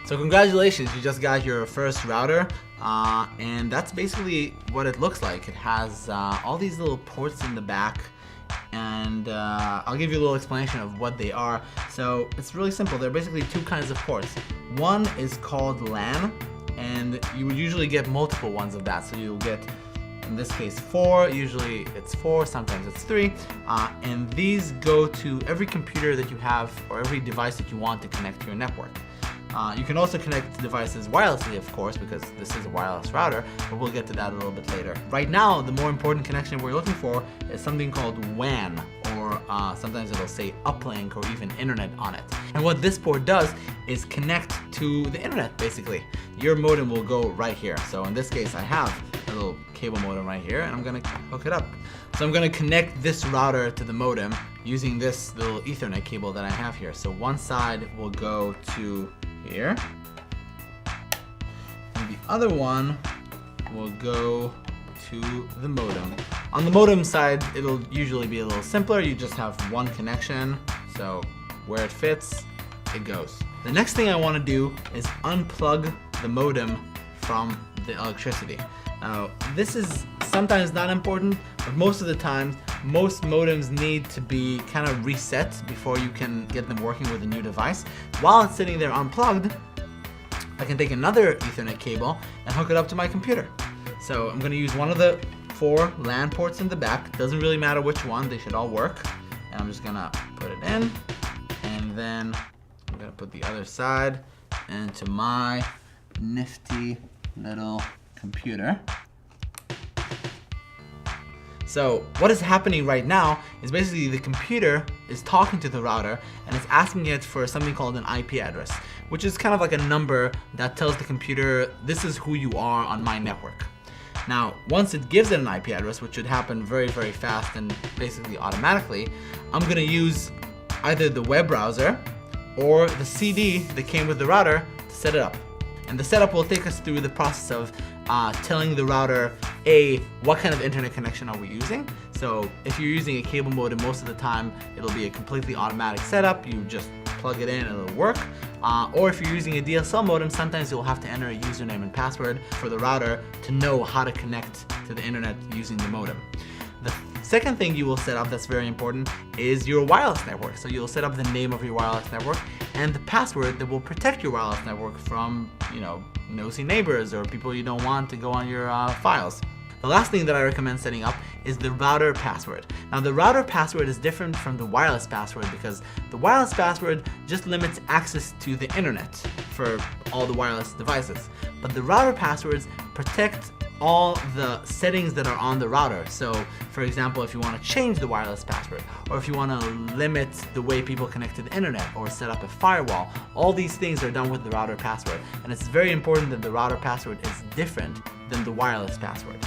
So congratulations, you just got your first router, and that's basically what it looks like. It has all these little ports in the back, and I'll give you a little explanation of what they are. So it's really simple. There are basically two kinds of ports. One is called LAN, and you would usually get multiple ones of that. So you'll get, in this case, 4, usually it's 4, sometimes it's 3, and these go to every computer that you have or every device that you want to connect to your network. You can also connect devices wirelessly, of course, because this is a wireless router, but we'll get to that a little bit later. Right now, the more important connection we're looking for is something called WAN, or sometimes it'll say uplink or even internet on it. And what this port does is connect to the internet, basically. Your modem will go right here. So in this case, I have a little cable modem right here, and I'm gonna hook it up. So I'm gonna connect this router to the modem using this little Ethernet cable that I have here. So one side will go to here, and the other one will go to the modem. On the modem side, it'll usually be a little simpler. You just have one connection, so where it fits, it goes. The next thing I want to do is unplug the modem from the electricity. Now, this is sometimes not important, but most of the time, most modems need to be kind of reset before you can get them working with a new device. While it's sitting there unplugged, I can take another Ethernet cable and hook it up to my computer. So I'm going to use one of the 4 LAN ports in the back. Doesn't really matter which one, they should all work. And I'm just going to put it in, and then I'm going to put the other side into my nifty little computer. So what is happening right now is basically the computer is talking to the router and it's asking it for something called an IP address, which is kind of like a number that tells the computer, this is who you are on my network. Now, once it gives it an IP address, which should happen very, very fast and basically automatically, I'm gonna use either the web browser or the CD that came with the router to set it up. And the setup will take us through the process of telling the router, what kind of internet connection are we using? So if you're using a cable modem, most of the time it'll be a completely automatic setup. You just plug it in and it'll work. Or if you're using a DSL modem, sometimes you'll have to enter a username and password for the router to know how to connect to the internet using the modem. The second thing you will set up that's very important is your wireless network. So you'll set up the name of your wireless network and the password that will protect your wireless network from, nosy neighbors or people you don't want to go on your files. The last thing that I recommend setting up is the router password. Now, the router password is different from the wireless password because the wireless password just limits access to the internet for all the wireless devices. But the router passwords protect all the settings that are on the router. So, for example, if you want to change the wireless password, or if you want to limit the way people connect to the internet, or set up a firewall, all these things are done with the router password. And it's very important that the router password is different than the wireless password.